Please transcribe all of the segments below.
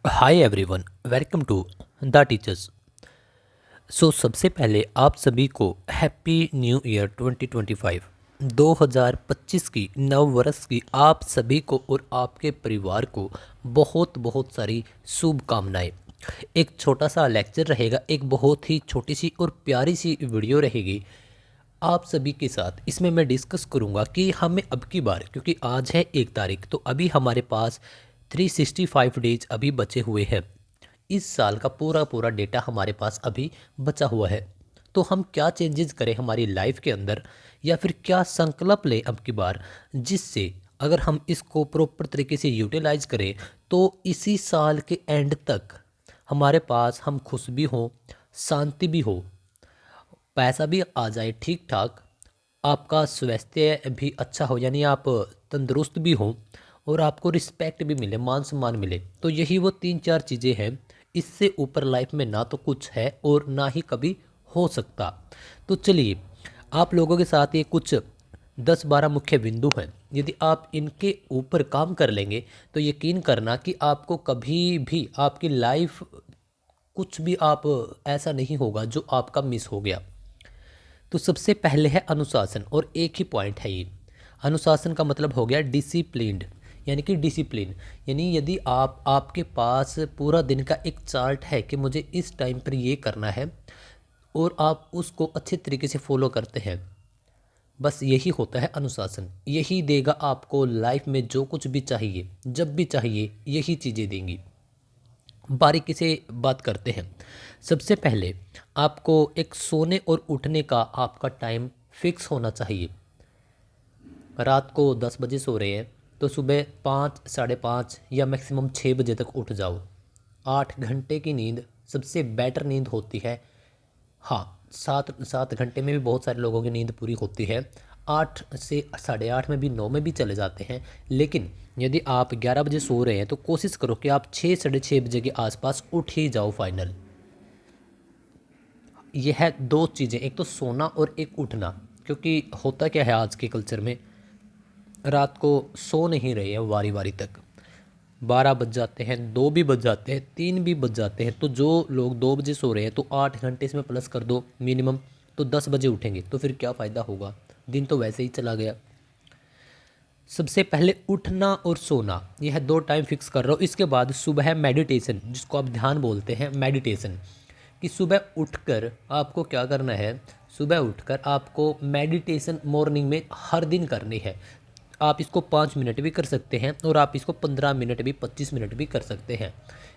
Hi everyone, welcome to the teachers. सबसे पहले आप सभी को हैप्पी न्यू ईयर 2025 2025 की नव वर्ष की आप सभी को और आपके परिवार को बहुत बहुत सारी शुभकामनाएं। एक छोटा सा लेक्चर रहेगा, एक बहुत ही छोटी सी और प्यारी सी वीडियो रहेगी आप सभी के साथ। इसमें मैं डिस्कस करूंगा कि हमें अब की बार, क्योंकि आज है 1 तारीख, तो अभी हमारे पास 365 डेज अभी बचे हुए हैं। इस साल का पूरा पूरा डेटा हमारे पास अभी बचा हुआ है। तो हम क्या चेंजेस करें हमारी लाइफ के अंदर, या फिर क्या संकल्प लें अब की बार, जिससे अगर हम इसको प्रॉपर तरीके से यूटिलाइज करें तो इसी साल के एंड तक हमारे पास हम खुश भी हों, शांति भी हो, पैसा भी आ जाए ठीक ठाक, आपका स्वास्थ्य भी अच्छा हो, यानी आप तंदुरुस्त भी हों और आपको रिस्पेक्ट भी मिले, मान सम्मान मिले। तो यही वो 3-4 चीज़ें हैं। इससे ऊपर लाइफ में ना तो कुछ है और ना ही कभी हो सकता। तो चलिए, आप लोगों के साथ ये कुछ 10-12 मुख्य बिंदु हैं। यदि आप इनके ऊपर काम कर लेंगे तो यकीन करना कि आपको कभी भी आपकी लाइफ कुछ भी आप ऐसा नहीं होगा जो आपका मिस हो गया। तो सबसे पहले है अनुशासन, और एक ही पॉइंट है ये। अनुशासन का मतलब हो गया डिसिप्लिन्ड, यानी कि डिसिप्लिन। यानी यदि आपके पास पूरा दिन का एक चार्ट है कि मुझे इस टाइम पर ये करना है और आप उसको अच्छे तरीके से फॉलो करते हैं, बस यही होता है अनुशासन। यही देगा आपको लाइफ में जो कुछ भी चाहिए, जब भी चाहिए यही चीज़ें देंगी। बारीकी से बात करते हैं। सबसे पहले आपको एक सोने और उठने का आपका टाइम फिक्स होना चाहिए। रात को 10 बजे सो रहे हैं तो सुबह 5, 5:30 या मैक्सिमम 6 बजे तक उठ जाओ। 8 घंटे की नींद सबसे बेटर नींद होती है। हाँ, 7 घंटे में भी बहुत सारे लोगों की नींद पूरी होती है। 8 से 8:30 में भी, 9 में भी चले जाते हैं। लेकिन यदि आप 11 बजे सो रहे हैं तो कोशिश करो कि आप 6, 6:30 बजे के आसपास उठ ही जाओ फाइनल। यह है दो चीज़ें, एक तो सोना और एक उठना। क्योंकि होता क्या है आज के कल्चर में, रात को सो नहीं रहे हैं वारी वारी तक। 12 बज जाते हैं, 2 भी बज जाते हैं, 3 भी बज जाते हैं। तो जो लोग 2 बजे सो रहे हैं तो 8 घंटे इसमें प्लस कर दो मिनिमम, तो 10 बजे उठेंगे तो फिर क्या फ़ायदा होगा? दिन तो वैसे ही चला गया। सबसे पहले उठना और सोना, यह 2 टाइम फिक्स कर रहा हूँ। इसके बाद सुबह मेडिटेशन, जिसको आप ध्यान बोलते हैं, मेडिटेशन। कि सुबह उठकर आपको क्या करना है? सुबह उठकर आपको मेडिटेशन मॉर्निंग में हर दिन करनी है। आप इसको 5 मिनट भी कर सकते हैं और आप इसको 15 मिनट भी, 25 मिनट भी कर सकते हैं।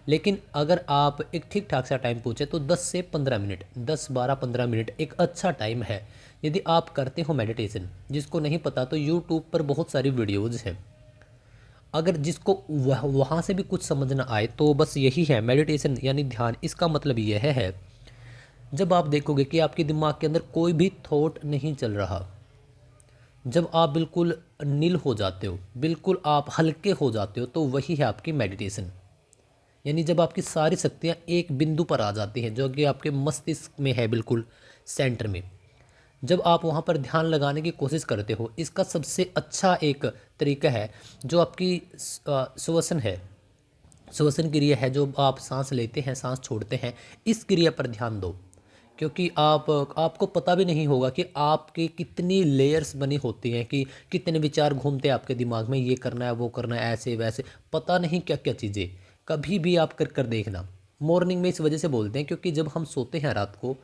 लेकिन अगर आप एक ठीक ठाक सा टाइम पूछे तो 10 से 15 मिनट, 10, 12, 15 मिनट एक अच्छा टाइम है यदि आप करते हो मेडिटेशन। जिसको नहीं पता तो यूट्यूब पर बहुत सारी वीडियोज़ हैं। अगर जिसको वहाँ से भी कुछ समझ ना आए तो बस यही है मेडिटेशन, यानी ध्यान। इसका मतलब यह है, जब आप देखोगे कि आपके दिमाग के अंदर कोई भी थॉट नहीं चल रहा, जब आप बिल्कुल नील हो जाते हो, बिल्कुल आप हल्के हो जाते हो, तो वही है आपकी मेडिटेशन। यानी जब आपकी सारी शक्तियाँ एक बिंदु पर आ जाती हैं जो कि आपके मस्तिष्क में है, बिल्कुल सेंटर में। जब आप वहाँ पर ध्यान लगाने की कोशिश करते हो, इसका सबसे अच्छा एक तरीका है जो आपकी श्वसन है, श्वसन क्रिया है। जो आप सांस लेते हैं, सांस छोड़ते हैं, इस क्रिया पर ध्यान दो। क्योंकि आपको पता भी नहीं होगा कि आपके कितनी लेयर्स बनी होती हैं, कि कितने विचार घूमते हैं आपके दिमाग में, ये करना है, वो करना है, ऐसे वैसे, पता नहीं क्या क्या चीज़ें। कभी भी आप कर कर देखना। मॉर्निंग में इस वजह से बोलते हैं क्योंकि जब हम सोते हैं रात को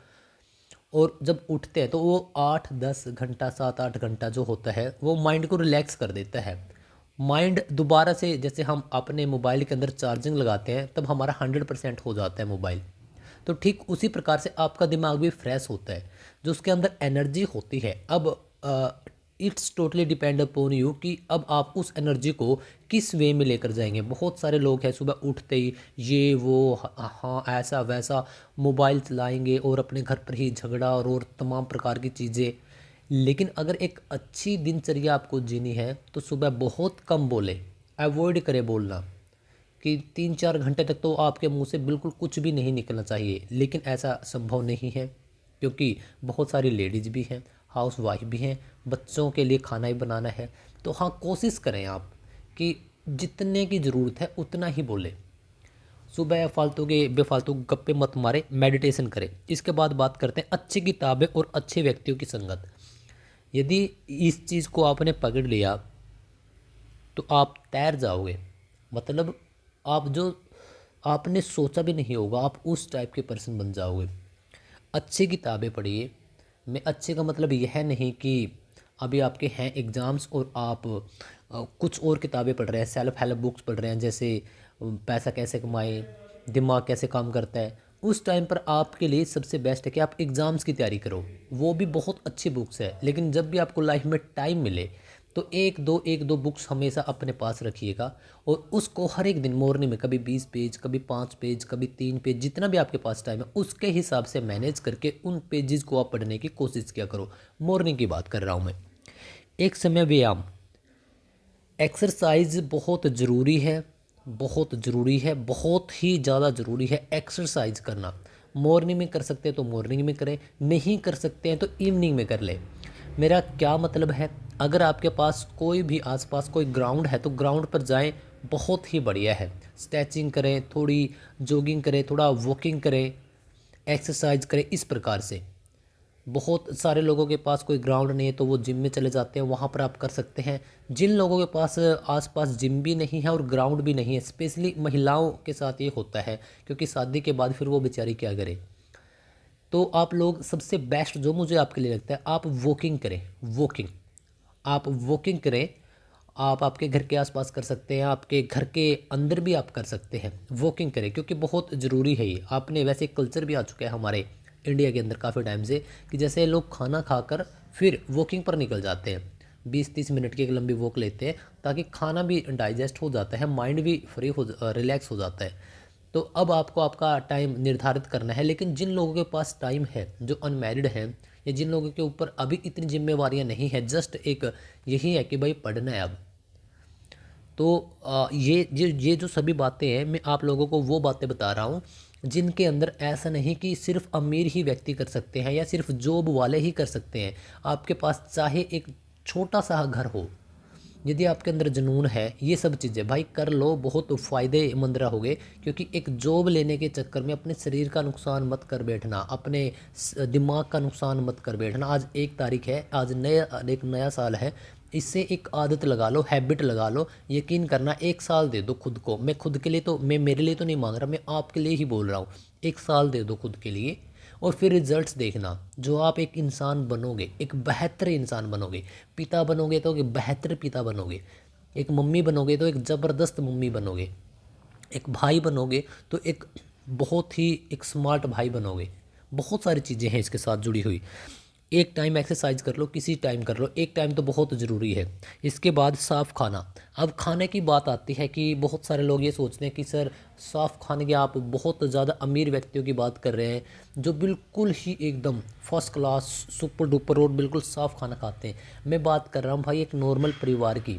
और जब उठते हैं तो वो 8-10 घंटा, 7-8 घंटा जो होता है वो माइंड को रिलैक्स कर देता है। माइंड दोबारा से, जैसे हम अपने मोबाइल के अंदर चार्जिंग लगाते हैं तब हमारा 100% हो जाता है मोबाइल, तो ठीक उसी प्रकार से आपका दिमाग भी फ्रेश होता है। जो उसके अंदर एनर्जी होती है, अब it's totally depend upon you कि अब आप उस एनर्जी को किस वे में लेकर जाएंगे। बहुत सारे लोग हैं सुबह उठते ही ये वो, हाँ ऐसा वैसा, मोबाइल चलाएंगे और अपने घर पर ही झगड़ा और तमाम प्रकार की चीज़ें। लेकिन अगर एक अच्छी दिनचर्या आपको जीनी है तो सुबह बहुत कम बोले, अवॉइड करें बोलना। कि 3-4 घंटे तक तो आपके मुंह से बिल्कुल कुछ भी नहीं निकलना चाहिए। लेकिन ऐसा संभव नहीं है क्योंकि बहुत सारी लेडीज़ भी हैं, हाउस वाइफ भी हैं, बच्चों के लिए खाना ही बनाना है। तो हाँ, कोशिश करें आप कि जितने की ज़रूरत है उतना ही बोले। सुबह फालतू के बेफालतू गप्पे मत मारे, मेडिटेशन करें। इसके बाद बात करते हैं अच्छी किताबें और अच्छे व्यक्तियों की संगत। यदि इस चीज़ को आपने पकड़ लिया तो आप तैर जाओगे। मतलब आप जो आपने सोचा भी नहीं होगा, आप उस टाइप के पर्सन बन जाओगे। अच्छी किताबें पढ़िए। मैं अच्छे का मतलब यह नहीं कि अभी आपके हैं एग्ज़ाम्स और आप कुछ और किताबें पढ़ रहे हैं, सेल्फ हेल्प बुक्स पढ़ रहे हैं, जैसे पैसा कैसे कमाएं, दिमाग कैसे काम करता है। उस टाइम पर आपके लिए सबसे बेस्ट है कि आप एग्ज़ाम्स की तैयारी करो। वो भी बहुत अच्छी बुक्स है, लेकिन जब भी आपको लाइफ में टाइम मिले तो एक दो बुक्स हमेशा अपने पास रखिएगा और उसको हर एक दिन मॉर्निंग में कभी 20 पेज, कभी 5 पेज, कभी 3 पेज, जितना भी आपके पास टाइम है उसके हिसाब से मैनेज करके उन पेजेस को आप पढ़ने की कोशिश किया करो। मॉर्निंग की बात कर रहा हूँ मैं। एक समय व्यायाम, एक्सरसाइज बहुत ज़रूरी है, बहुत ज़रूरी है, बहुत ही ज़्यादा ज़रूरी है एक्सरसाइज करना। मॉर्निंग में कर सकते हैं तो मॉर्निंग में करें, नहीं कर सकते हैं तो इवनिंग में कर लें। मेरा क्या मतलब है, अगर आपके पास कोई भी आसपास कोई ग्राउंड है तो ग्राउंड पर जाएं, बहुत ही बढ़िया है। स्ट्रेचिंग करें, थोड़ी जॉगिंग करें, थोड़ा वॉकिंग करें, एक्सरसाइज करें। इस प्रकार से बहुत सारे लोगों के पास कोई ग्राउंड नहीं है तो वो जिम में चले जाते हैं, वहाँ पर आप कर सकते हैं। जिन लोगों के पास आसपास जिम भी नहीं है और ग्राउंड भी नहीं है, स्पेशली महिलाओं के साथ ये होता है, क्योंकि शादी के बाद फिर वो बेचारी क्या करे, तो आप लोग सबसे बेस्ट जो मुझे आपके लिए लगता है, आप वॉकिंग करें। वॉकिंग, आप वॉकिंग करें। आप आपके घर के आसपास कर सकते हैं, आपके घर के अंदर भी आप कर सकते हैं। वॉकिंग करें क्योंकि बहुत ज़रूरी है ये। आपने वैसे कल्चर भी आ चुका है हमारे इंडिया के अंदर काफ़ी टाइम से कि जैसे लोग खाना खाकर फिर वॉकिंग पर निकल जाते हैं, 20-30 मिनट की एक लंबी वॉक लेते हैं, ताकि खाना भी डाइजेस्ट हो जाता है, माइंड भी फ्री हो, रिलैक्स हो जाता है। तो अब आपको आपका टाइम निर्धारित करना है। लेकिन जिन लोगों के पास टाइम है, जो अनमैरिड हैं, या जिन लोगों के ऊपर अभी इतनी जिम्मेवारियां नहीं है, जस्ट एक यही है कि भाई पढ़ना है अब, तो ये जो सभी बातें हैं, मैं आप लोगों को वो बातें बता रहा हूँ जिनके अंदर ऐसा नहीं कि सिर्फ अमीर ही व्यक्ति कर सकते हैं या सिर्फ जॉब वाले ही कर सकते हैं। आपके पास चाहे एक छोटा सा घर हो, यदि आपके अंदर जुनून है, ये सब चीज़ें भाई कर लो, बहुत फ़ायदेमंद रहोगे। क्योंकि एक जॉब लेने के चक्कर में अपने शरीर का नुकसान मत कर बैठना, अपने दिमाग का नुकसान मत कर बैठना। आज 1 तारीख है, आज एक नया साल है, इससे एक आदत लगा लो, हैबिट लगा लो। यकीन करना, 1 साल दे दो खुद को। मैं खुद के लिए तो, मैं मेरे लिए तो नहीं मांग रहा, मैं आपके लिए ही बोल रहा हूँ। 1 साल दे दो खुद के लिए और फिर रिजल्ट्स देखना। जो आप एक इंसान बनोगे, एक बेहतर इंसान बनोगे। पिता बनोगे तो एक बेहतर पिता बनोगे, एक मम्मी बनोगे तो एक ज़बरदस्त मम्मी बनोगे, एक भाई बनोगे तो एक बहुत ही एक स्मार्ट भाई बनोगे। बहुत सारी चीज़ें हैं इसके साथ जुड़ी हुई। एक टाइम एक्सरसाइज कर लो, किसी टाइम कर लो, एक टाइम तो बहुत ज़रूरी है। इसके बाद साफ़ खाना। अब खाने की बात आती है कि बहुत सारे लोग ये सोचते हैं कि सर साफ़ खाने की आप बहुत ज़्यादा अमीर व्यक्तियों की बात कर रहे हैं जो बिल्कुल ही एकदम फर्स्ट क्लास सुपर डुपर और बिल्कुल साफ़ खाना खाते हैं। मैं बात कर रहा हूँ भाई एक नॉर्मल परिवार की,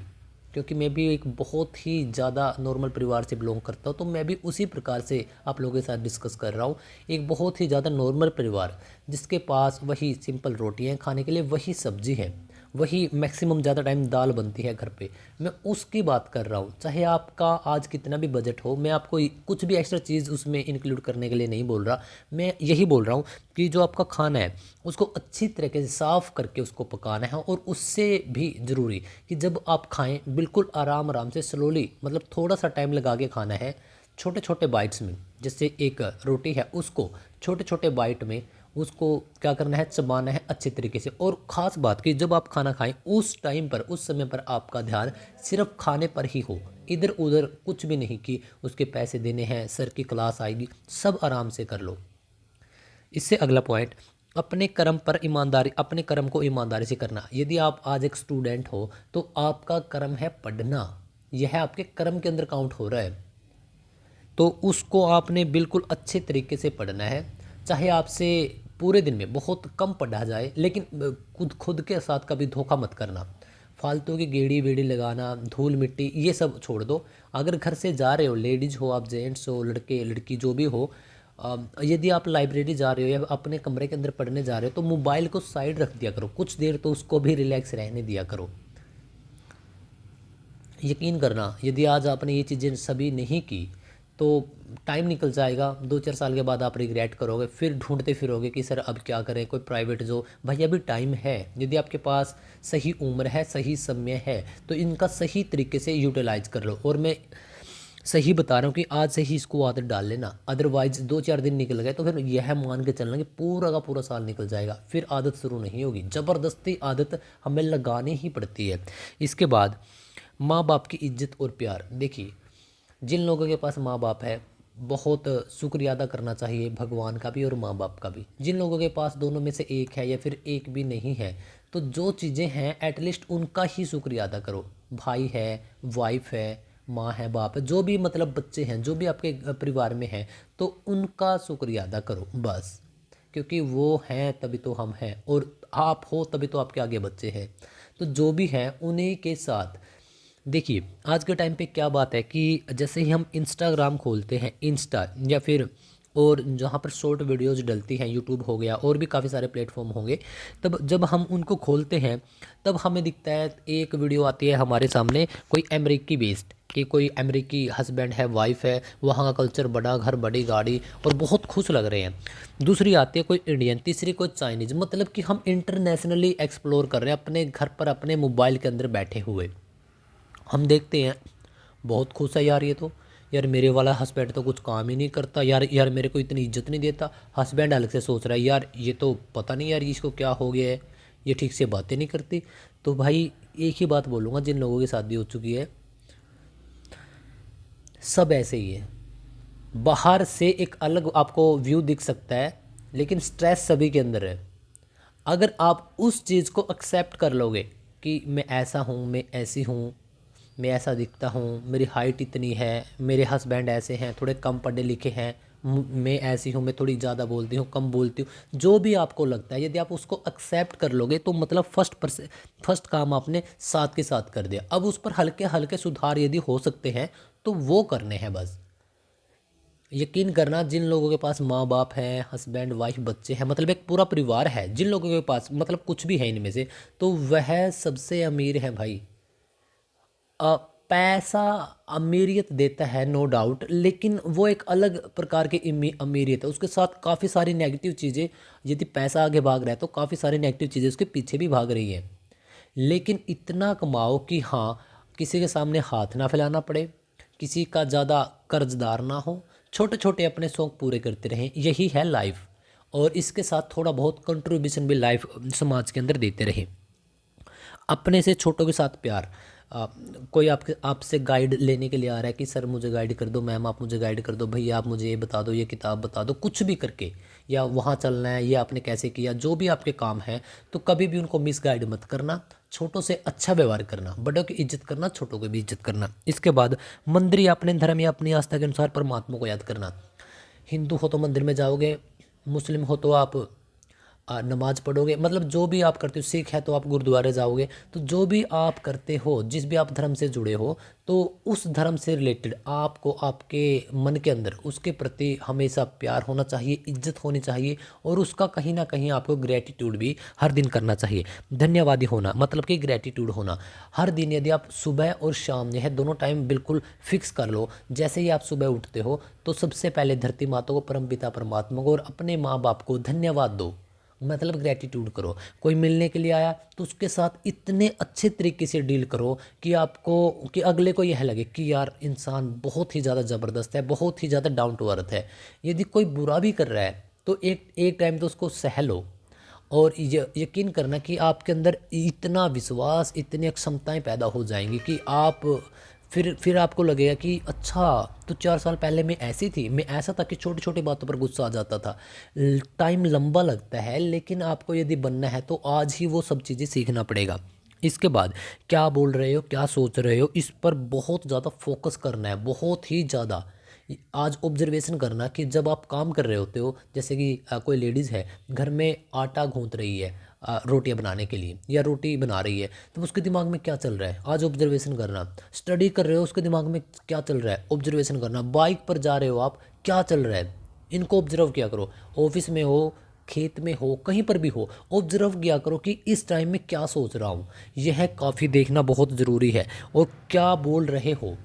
क्योंकि मैं भी एक बहुत ही ज़्यादा नॉर्मल परिवार से बिलोंग करता हूँ, तो मैं भी उसी प्रकार से आप लोगों के साथ डिस्कस कर रहा हूँ। एक बहुत ही ज़्यादा नॉर्मल परिवार जिसके पास वही सिंपल रोटियाँ खाने के लिए, वही सब्जी है, वही मैक्सिमम ज़्यादा टाइम दाल बनती है घर पे, मैं उसकी बात कर रहा हूँ। चाहे आपका आज कितना भी बजट हो, मैं आपको कुछ भी एक्स्ट्रा चीज़ उसमें इंक्लूड करने के लिए नहीं बोल रहा। मैं यही बोल रहा हूँ कि जो आपका खाना है उसको अच्छी तरीके से साफ़ करके उसको पकाना है। और उससे भी ज़रूरी कि जब आप खाएं बिल्कुल आराम आराम से, स्लोली, मतलब थोड़ा सा टाइम लगा के खाना है, छोटे छोटे बाइट्स में। जैसे एक रोटी है उसको छोटे छोटे बाइट में उसको क्या करना है, चबाना है अच्छे तरीके से। और ख़ास बात कि जब आप खाना खाएं उस टाइम पर, उस समय पर आपका ध्यान सिर्फ खाने पर ही हो, इधर उधर कुछ भी नहीं कि उसके पैसे देने हैं, सर की क्लास आएगी, सब आराम से कर लो। इससे अगला पॉइंट, अपने कर्म पर ईमानदारी, अपने कर्म को ईमानदारी से करना। यदि आप आज एक स्टूडेंट हो तो आपका कर्म है पढ़ना, यह आपके कर्म के अंदर काउंट हो रहा है, तो उसको आपने बिल्कुल अच्छे तरीके से पढ़ना है। चाहे आपसे पूरे दिन में बहुत कम पढ़ा जाए, लेकिन खुद खुद के साथ कभी धोखा मत करना। फालतू की गेड़ी वेड़ी लगाना, धूल मिट्टी, ये सब छोड़ दो। अगर घर से जा रहे हो, लेडीज़ हो आप, जेंट्स हो, लड़के लड़की जो भी हो, यदि आप लाइब्रेरी जा रहे हो या अपने कमरे के अंदर पढ़ने जा रहे हो तो मोबाइल को साइड रख दिया करो कुछ देर, तो उसको भी रिलैक्स रहने दिया करो। यकीन करना, यदि आज आपने ये चीज़ें सभी नहीं की तो टाइम निकल जाएगा, 2-4 साल के बाद आप रिग्रेट करोगे, फिर ढूंढते फिरोगे कि सर अब क्या करें, कोई प्राइवेट जॉब। भाई अभी टाइम है, यदि आपके पास सही उम्र है, सही समय है, तो इनका सही तरीके से यूटिलाइज कर लो। और मैं सही बता रहा हूँ कि आज से ही इसको आदत डाल लेना, अदरवाइज 2-4 दिन निकल गए तो फिर यह मान के चलना कि पूरा का पूरा साल निकल जाएगा, फिर आदत शुरू नहीं होगी। ज़बरदस्ती आदत हमें लगानी ही पड़ती है। इसके बाद माँ बाप की इज्जत और प्यार। देखिए, जिन लोगों के पास माँ बाप है, बहुत शुक्रिया अदा करना चाहिए, भगवान का भी और माँ बाप का भी। जिन लोगों के पास दोनों में से एक है या फिर एक भी नहीं है, तो जो चीज़ें हैं एटलीस्ट उनका ही शुक्रिया अदा करो। भाई है, वाइफ है, माँ है, बाप है, जो भी मतलब बच्चे हैं, जो भी आपके परिवार में हैं, तो उनका शुक्रिया अदा करो बस। क्योंकि वो हैं तभी तो हम हैं, और आप हो तभी तो आपके आगे बच्चे हैं। तो जो भी हैं उन्हीं के साथ। देखिए, आज के टाइम पे क्या बात है कि जैसे ही हम इंस्टाग्राम खोलते हैं, इंस्टा या फिर और जहाँ पर शॉर्ट वीडियोज़ डलती हैं, यूट्यूब हो गया और भी काफ़ी सारे प्लेटफॉर्म होंगे, तब जब हम उनको खोलते हैं तब हमें दिखता है एक वीडियो आती है हमारे सामने, कोई अमेरिकी बेस्ड, कि कोई अमेरिकी हस्बैंड है, वाइफ है, वहाँ का कल्चर, बड़ा घर, बड़ी गाड़ी, और बहुत खुश लग रहे हैं। दूसरी आती है कोई इंडियन, तीसरी कोई चाइनीज़। मतलब कि हम इंटरनेशनली एक्सप्लोर कर रहे हैं अपने घर पर, अपने मोबाइल के अंदर बैठे हुए। हम देखते हैं बहुत खुश है यार, ये तो यार मेरे वाला हस्बैंड तो कुछ काम ही नहीं करता यार, यार मेरे को इतनी इज्जत नहीं देता। हस्बैंड अलग से सोच रहा है यार ये तो पता नहीं यार इसको क्या हो गया है, ये ठीक से बातें नहीं करती। तो भाई एक ही बात बोलूँगा, जिन लोगों के साथ भी हो चुकी है, सब ऐसे ही है। बाहर से एक अलग आपको व्यू दिख सकता है, लेकिन स्ट्रेस सभी के अंदर है। अगर आप उस चीज़ को एक्सेप्ट कर लोगे कि मैं ऐसा हूँ, मैं ऐसी हूँ, मैं ऐसा दिखता हूँ, मेरी हाइट इतनी है, मेरे हस्बैंड ऐसे हैं, थोड़े कम पढ़े लिखे हैं, मैं ऐसी हूँ, मैं थोड़ी ज़्यादा बोलती हूँ, कम बोलती हूँ, जो भी आपको लगता है, यदि आप उसको एक्सेप्ट कर लोगे तो मतलब फर्स्ट काम आपने साथ के साथ कर दिया। अब उस पर हल्के हल्के सुधार यदि हो सकते हैं तो वो करने हैं बस। यकीन करना, जिन लोगों के पास माँ बाप हैं, हस्बैंड वाइफ बच्चे हैं, मतलब एक पूरा परिवार है, जिन लोगों के पास मतलब कुछ भी है इनमें से, तो वह सबसे अमीर है भाई। अ, पैसा अमीरियत देता है नो डाउट, लेकिन वो एक अलग प्रकार की अमीरियत है, उसके साथ काफ़ी सारी नेगेटिव चीज़ें। यदि पैसा आगे भाग रहा है तो काफ़ी सारी नेगेटिव चीज़ें उसके पीछे भी भाग रही हैं। लेकिन इतना कमाओ कि हाँ, किसी के सामने हाथ ना फैलाना पड़े, किसी का ज़्यादा कर्जदार ना हो, छोटे छोटे अपने शौक पूरे करते रहें, यही है लाइफ। और इसके साथ थोड़ा बहुत कंट्रीब्यूशन भी लाइफ समाज के अंदर देते रहें। अपने से छोटों के साथ प्यार। कोई आपसे गाइड लेने के लिए आ रहा है कि सर मुझे गाइड कर दो, मैम आप मुझे गाइड कर दो, भैया आप मुझे ये बता दो, ये किताब बता दो, कुछ भी करके, या वहाँ चलना है, ये आपने कैसे किया, जो भी आपके काम है, तो कभी भी उनको मिस गाइड मत करना। छोटों से अच्छा व्यवहार करना, बड़ों की इज्जत करना, छोटों की भी इज्जत करना। इसके बाद मंदिर या अपने धर्म या अपनी आस्था के अनुसार परमात्मा को याद करना। हिंदू हो तो मंदिर में जाओगे, मुस्लिम हो तो आप नमाज पढ़ोगे, मतलब जो भी आप करते हो, सिख है तो आप गुरुद्वारे जाओगे। तो जो भी आप करते हो, जिस भी आप धर्म से जुड़े हो, तो उस धर्म से रिलेटेड आपको आपके मन के अंदर उसके प्रति हमेशा प्यार होना चाहिए, इज्जत होनी चाहिए, और उसका कहीं ना कहीं आपको ग्रेटिट्यूड भी हर दिन करना चाहिए। धन्यवादी होना, मतलब कि ग्रेटिट्यूड होना हर दिन। यदि आप सुबह और शाम जो है दोनों टाइम बिल्कुल फिक्स कर लो, जैसे ही आप सुबह उठते हो तो सबसे पहले धरती माता को, परमपिता परमात्मा को और अपने माँ बाप को धन्यवाद दो, मतलब ग्रेटिट्यूड करो। कोई मिलने के लिए आया तो उसके साथ इतने अच्छे तरीके से डील करो कि आपको, कि अगले को यह लगे कि यार इंसान बहुत ही ज़्यादा ज़बरदस्त है, बहुत ही ज़्यादा डाउन टू अर्थ है। यदि कोई बुरा भी कर रहा है तो एक एक टाइम तो उसको सह लो, और यकीन करना कि आपके अंदर इतना विश्वास, इतनी क्षमताएं पैदा हो जाएंगी कि आप फिर आपको लगेगा कि अच्छा, तो 4 साल पहले मैं ऐसी थी, मैं ऐसा था कि छोटी छोटी बातों पर गुस्सा आ जाता था। टाइम लंबा लगता है, लेकिन आपको यदि बनना है तो आज ही वो सब चीज़ें सीखना पड़ेगा। इसके बाद क्या बोल रहे हो, क्या सोच रहे हो, इस पर बहुत ज़्यादा फोकस करना है, बहुत ही ज़्यादा। आज ऑब्जर्वेशन करना कि जब आप काम कर रहे होते हो, जैसे कि कोई लेडीज़ है घर में आटा गूंथ रही है रोटियां बनाने के लिए, या रोटी बना रही है, तो उसके दिमाग में क्या चल रहा है, आज ऑब्जर्वेशन करना। स्टडी कर रहे हो, उसके दिमाग में क्या चल रहा है, ऑब्जर्वेशन करना। बाइक पर जा रहे हो आप, क्या चल रहा है, इनको ऑब्जर्व किया करो। ऑफिस में हो, खेत में हो, कहीं पर भी हो, ऑब्जर्व किया करो कि इस टाइम में क्या सोच रहा हूँ। यह काफ़ी देखना बहुत ज़रूरी है। और क्या बोल रहे हो,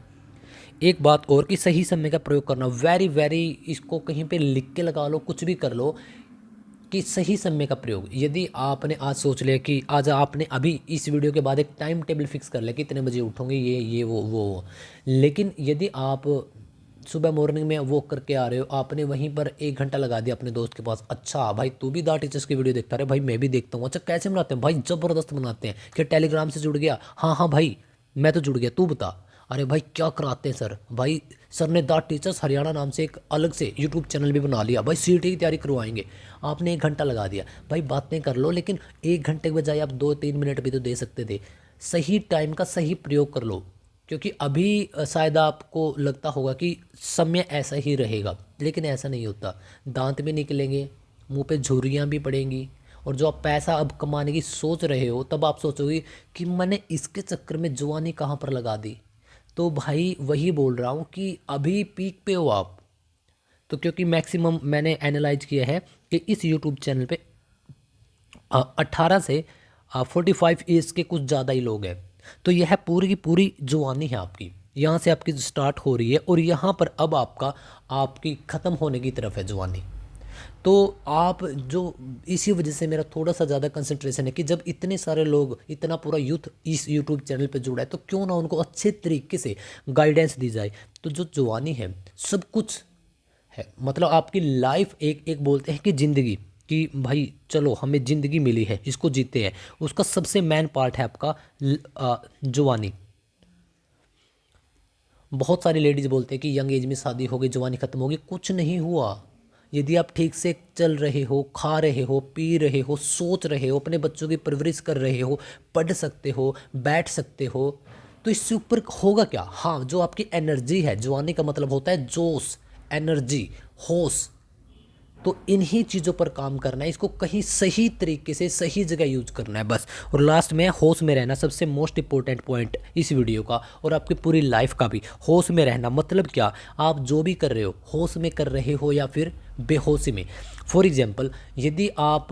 एक बात और कि सही समय का प्रयोग करना वेरी वेरी, इसको कहीं पे लिख के लगा लो, कुछ भी कर लो कि सही समय का प्रयोग। यदि आपने आज सोच लिया कि आज आपने अभी इस वीडियो के बाद एक टाइम टेबल फिक्स कर लिया कि इतने बजे उठोगे, ये वो, लेकिन यदि आप सुबह मॉर्निंग में वॉक करके आ रहे हो, आपने वहीं पर 1 घंटा लगा दिया अपने दोस्त के पास, अच्छा भाई तू भी द टीचर्स की वीडियो देखता रहे, भाई मैं भी देखता हूँ, अच्छा कैसे बनाते हैं भाई, ज़बरदस्त बनाते हैं, क्या टेलीग्राम से जुड़ गया, हाँ हाँ भाई मैं तो जुड़ गया, तू बता, अरे भाई क्या कराते हैं सर, भाई सर ने द टीचर्स हरियाणा नाम से एक अलग से यूट्यूब चैनल भी बना लिया, भाई सीटी की तैयारी करवाएंगे, आपने 1 घंटा लगा दिया, भाई बातें कर लो, लेकिन 1 घंटे के बजाय आप 2-3 मिनट भी तो दे सकते थे। सही टाइम का सही प्रयोग कर लो, क्योंकि अभी शायद आपको लगता होगा कि समय ऐसा ही रहेगा, लेकिन ऐसा नहीं होता, दांत भी निकलेंगे, मुंह पे झुर्रियाँ भी पड़ेंगी, और जो आप पैसा अब कमाने की सोच रहे हो, तब आप सोचोगे कि मैंने इसके चक्कर में जवानी कहाँ पर लगा दी। तो भाई वही बोल रहा हूँ कि अभी पीक पे हो आप। तो क्योंकि मैक्सिमम मैंने एनालाइज किया है कि इस यूट्यूब चैनल पे 18 से 45 ईयर्स के कुछ ज़्यादा ही लोग हैं। तो यह पूरी की पूरी जवानी है आपकी, यहाँ से आपकी स्टार्ट हो रही है और यहाँ पर अब आपकी ख़त्म होने की तरफ है जवानी। तो आप जो, इसी वजह से मेरा थोड़ा सा ज़्यादा कंसंट्रेशन है कि जब इतने सारे लोग, इतना पूरा यूथ इस यूट्यूब चैनल पे जुड़ा है, तो क्यों ना उनको अच्छे तरीके से गाइडेंस दी जाए। तो जो जवानी है सब कुछ है, मतलब आपकी लाइफ, एक एक बोलते हैं कि ज़िंदगी, कि भाई चलो हमें ज़िंदगी मिली है इसको जीते हैं, उसका सबसे मेन पार्ट है आपका जवानी। बहुत सारी लेडीज़ बोलते हैं कि यंग एज में शादी हो गई, जवानी ख़त्म होगी, कुछ नहीं हुआ। यदि आप ठीक से चल रहे हो, खा रहे हो, पी रहे हो, सोच रहे हो, अपने बच्चों की परवरिश कर रहे हो, पढ़ सकते हो, बैठ सकते हो, तो इससे ऊपर होगा क्या। हाँ, जो आपकी एनर्जी है, जवानी का मतलब होता है जोश, एनर्जी, होश, तो इन्हीं चीज़ों पर काम करना है, इसको कहीं सही तरीके से सही जगह यूज करना है बस। और लास्ट में होश में रहना, सबसे मोस्ट इंपॉर्टेंट पॉइंट इस वीडियो का और आपकी पूरी लाइफ का भी। होश में रहना मतलब क्या, आप जो भी कर रहे हो होश में कर रहे हो या फिर बेहोशी में। फॉर एग्जाम्पल, यदि आप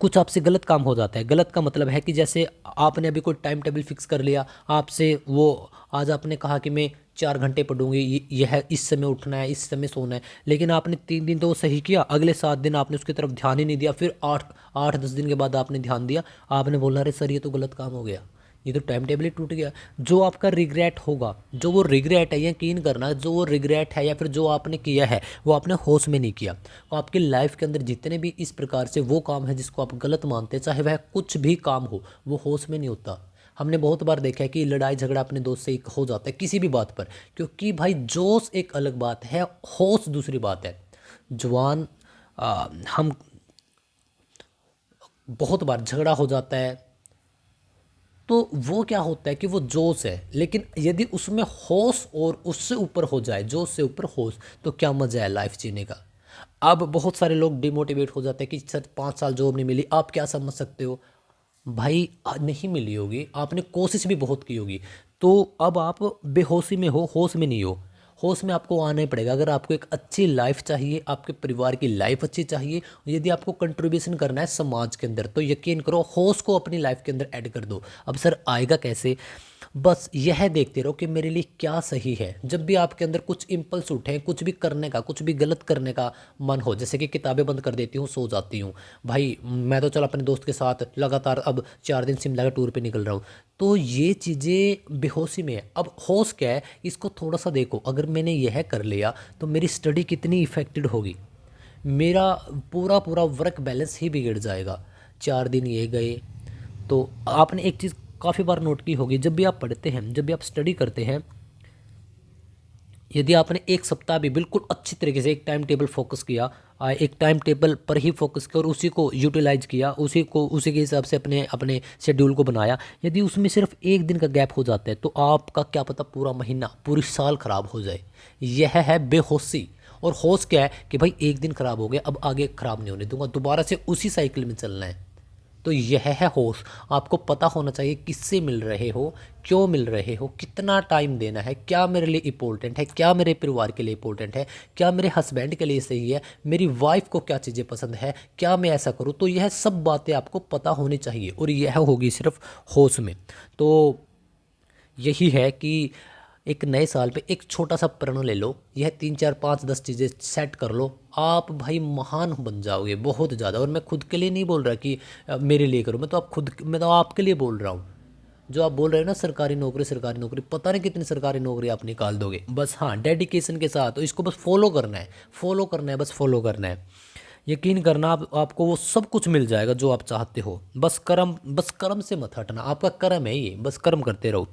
कुछ आपसे गलत काम हो जाता है, गलत का मतलब है कि जैसे आपने अभी कोई टाइम टेबल फिक्स कर लिया, आपसे वो आज आपने कहा कि मैं 4 घंटे पढ़ूंगी, यह इस समय उठना है, इस समय सोना है, लेकिन आपने 3 दिन तो वो सही किया, अगले 7 दिन आपने उसकी तरफ ध्यान ही नहीं दिया, फिर 8-10 दिन के बाद आपने ध्यान दिया, आपने बोला अरे सर ये तो गलत काम हो गया, ये तो टाइम टेबल ही टूट गया। जो आपका रिग्रेट होगा, जो वो रिग्रेट है, यकीन करना, जो वो रिग्रेट है या फिर जो आपने किया है वो आपने होश में नहीं किया। तो आपकी लाइफ के अंदर जितने भी इस प्रकार से वो काम है जिसको आप गलत मानते हैं, चाहे वह कुछ भी काम हो, वो होश में नहीं होता। हमने बहुत बार देखा है कि लड़ाई झगड़ा अपने दोस्त से एक हो जाता है किसी भी बात पर, क्योंकि भाई जोश एक अलग बात है, होश दूसरी बात है। जवान हम बहुत बार झगड़ा हो जाता है, तो वो क्या होता है कि वो जोश है, लेकिन यदि उसमें होश और उससे ऊपर हो जाए, जोश से ऊपर होश, तो क्या मज़ा है लाइफ जीने का। अब बहुत सारे लोग डिमोटिवेट हो जाते हैं कि सर 5 साल जॉब नहीं मिली, आप क्या समझ सकते हो। भाई नहीं मिली होगी, आपने कोशिश भी बहुत की होगी, तो अब आप बेहोशी में हो, होश में नहीं हो। होश में आपको आना ही पड़ेगा अगर आपको एक अच्छी लाइफ चाहिए, आपके परिवार की लाइफ अच्छी चाहिए, यदि आपको कंट्रीब्यूशन करना है समाज के अंदर, तो यकीन करो होश को अपनी लाइफ के अंदर ऐड कर दो। अब सर आएगा कैसे, बस यह देखते रहो कि मेरे लिए क्या सही है। जब भी आपके अंदर कुछ इम्पल्स उठे, कुछ भी करने का, कुछ भी गलत करने का मन हो, जैसे कि किताबें बंद कर देती हूँ, सो जाती हूँ, भाई मैं तो चल अपने दोस्त के साथ लगातार अब 4 दिन शिमला के टूर पे निकल रहा हूँ, तो ये चीज़ें बेहोशी में है। अब होश क्या है, इसको थोड़ा सा देखो, अगर मैंने यह कर लिया तो मेरी स्टडी कितनी इफेक्टेड होगी, मेरा पूरा पूरा वर्क बैलेंस ही बिगड़ जाएगा। 4 दिन ये गए। तो आपने एक चीज़ काफ़ी बार नोट की होगी, जब भी आप पढ़ते हैं, जब भी आप स्टडी करते हैं, यदि आपने एक सप्ताह भी बिल्कुल अच्छी तरीके से एक टाइम टेबल फोकस किया, एक टाइम टेबल पर ही फोकस किया और उसी को यूटिलाइज किया, उसी के हिसाब से अपने अपने शेड्यूल को बनाया, यदि उसमें सिर्फ 1 दिन का गैप हो जाता है, तो आपका क्या पता पूरा महीना, पूरी साल खराब हो जाए। यह है बेहोशी। और होश क्या है कि भाई 1 दिन खराब हो गया, अब आगे खराब नहीं होने दूंगा, दोबारा से उसी साइकिल में चलना है। तो यह है होश। आपको पता होना चाहिए किससे मिल रहे हो, क्यों मिल रहे हो, कितना टाइम देना है, क्या मेरे लिए इंपॉर्टेंट है, क्या मेरे परिवार के लिए इंपॉर्टेंट है, क्या मेरे हस्बैंड के लिए सही है, मेरी वाइफ को क्या चीज़ें पसंद है, क्या मैं ऐसा करूँ। तो यह सब बातें आपको पता होनी चाहिए और यह होगी सिर्फ होश में। तो यही है कि एक नए साल पे एक छोटा सा प्रण ले लो, यह 3 4 5 10 चीज़ें सेट कर लो, आप भाई महान बन जाओगे बहुत ज़्यादा। और मैं खुद के लिए नहीं बोल रहा कि मेरे लिए करो, मैं तो आपके लिए बोल रहा हूँ। जो आप बोल रहे हो ना सरकारी नौकरी, पता नहीं कितनी सरकारी नौकरी आप निकाल दोगे, बस हाँ डेडिकेशन के साथ। तो इसको बस फॉलो करना है, फॉलो करना है, बस फॉलो करना है। यकीन करना आपको वो सब कुछ मिल जाएगा जो आप चाहते हो। बस कर्म से मत हटना, आपका कर्म है ये, बस कर्म करते रहो।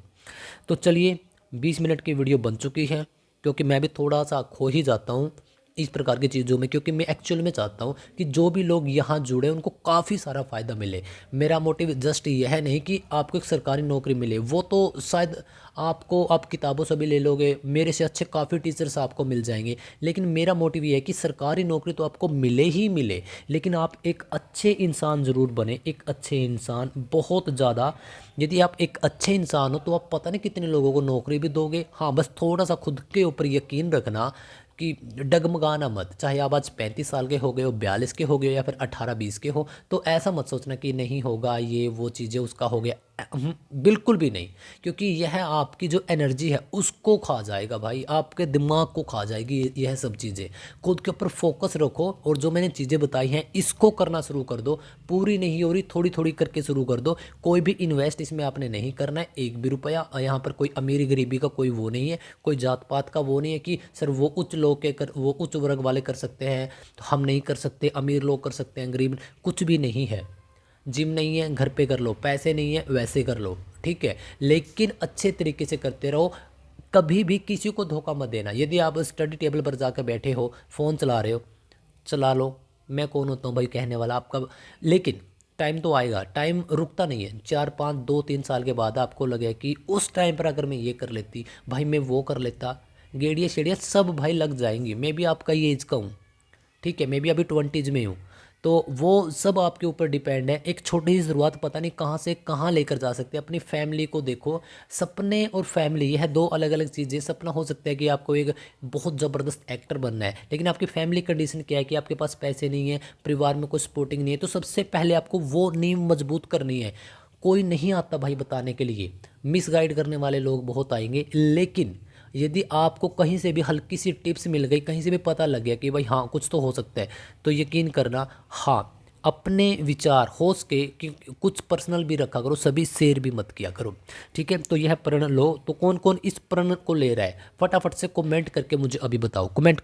तो चलिए 20 मिनट की वीडियो बन चुकी है, क्योंकि मैं भी थोड़ा सा खो ही जाता हूँ इस प्रकार की चीज़ों में, क्योंकि मैं एक्चुअल में चाहता हूँ कि जो भी लोग यहाँ जुड़े उनको काफ़ी सारा फ़ायदा मिले। मेरा मोटिव जस्ट यह नहीं कि आपको एक सरकारी नौकरी मिले, वो तो शायद आप किताबों से भी ले लोगे, मेरे से अच्छे काफ़ी टीचर्स आपको मिल जाएंगे, लेकिन मेरा मोटिव ये है कि सरकारी नौकरी तो आपको मिले ही मिले, लेकिन आप एक अच्छे इंसान ज़रूर बने। एक अच्छे इंसान बहुत ज़्यादा, यदि आप एक अच्छे इंसान हो तो आप पता नहीं कितने लोगों को नौकरी भी दोगे। हाँ बस थोड़ा सा खुद के ऊपर यकीन रखना कि डगमगाना मत, चाहे आप आज 35 साल के हो गए हो, 42 के हो गए हो, या फिर 18 20 के हो, तो ऐसा मत सोचना कि नहीं होगा ये वो चीज़ें, उसका हो गया। बिल्कुल भी नहीं, क्योंकि यह आपकी जो एनर्जी है उसको खा जाएगा भाई, आपके दिमाग को खा जाएगी यह सब चीज़ें। खुद के ऊपर फोकस रखो, और जो मैंने चीज़ें बताई हैं इसको करना शुरू कर दो। पूरी नहीं हो रही, थोड़ी थोड़ी करके शुरू कर दो। कोई भी इन्वेस्ट इसमें आपने नहीं करना है, एक भी रुपया। यहाँ पर कोई अमीरी गरीबी का कोई वो नहीं है, कोई जात पात का वो नहीं है कि सर वो उच्च वर्ग वाले कर सकते हैं तो हम नहीं कर सकते, अमीर लोग कर सकते हैं, गरीब कुछ भी नहीं है। जिम नहीं है घर पे कर लो, पैसे नहीं है वैसे कर लो, ठीक है, लेकिन अच्छे तरीके से करते रहो। कभी भी किसी को धोखा मत देना। यदि आप स्टडी टेबल पर जाकर बैठे हो, फ़ोन चला रहे हो, चला लो, मैं कौन होता हूँ भाई कहने वाला आपका। लेकिन टाइम तो आएगा, टाइम रुकता नहीं है। 4 5 2 3 साल के बाद आपको लगे कि उस टाइम पर अगर मैं ये कर लेती भाई, मैं वो कर लेता, गेड़िया शेड़िया सब भाई लग जाएंगी। मैं भी आपका ये एज का हूँ, ठीक है, मैं भी अभी 20s में हूँ। तो वो सब आपके ऊपर डिपेंड है। एक छोटी सी शुरुआत पता नहीं कहाँ से कहाँ लेकर जा सकते हैं। अपनी फैमिली को देखो, सपने और फैमिली यह दो अलग अलग चीज़ें। सपना हो सकता है कि आपको एक बहुत ज़बरदस्त एक्टर बनना है, लेकिन आपकी फैमिली कंडीशन क्या है कि आपके पास पैसे नहीं है, परिवार में कोई सपोर्टिंग नहीं है। तो सबसे पहले आपको वो नींव मजबूत करनी है। कोई नहीं आता भाई बताने के लिए, मिसगाइड करने वाले लोग बहुत आएंगे, लेकिन यदि आपको कहीं से भी हल्की सी टिप्स मिल गई, कहीं से भी पता लग गया कि भाई हाँ कुछ तो हो सकता है, तो यकीन करना, हाँ अपने विचार होश के कि कुछ पर्सनल भी रखा करो, सभी शेयर भी मत किया करो, ठीक है। तो यह प्रण लो। तो कौन कौन इस प्रण को ले रहा है, फटाफट से कमेंट करके मुझे अभी बताओ, कमेंट।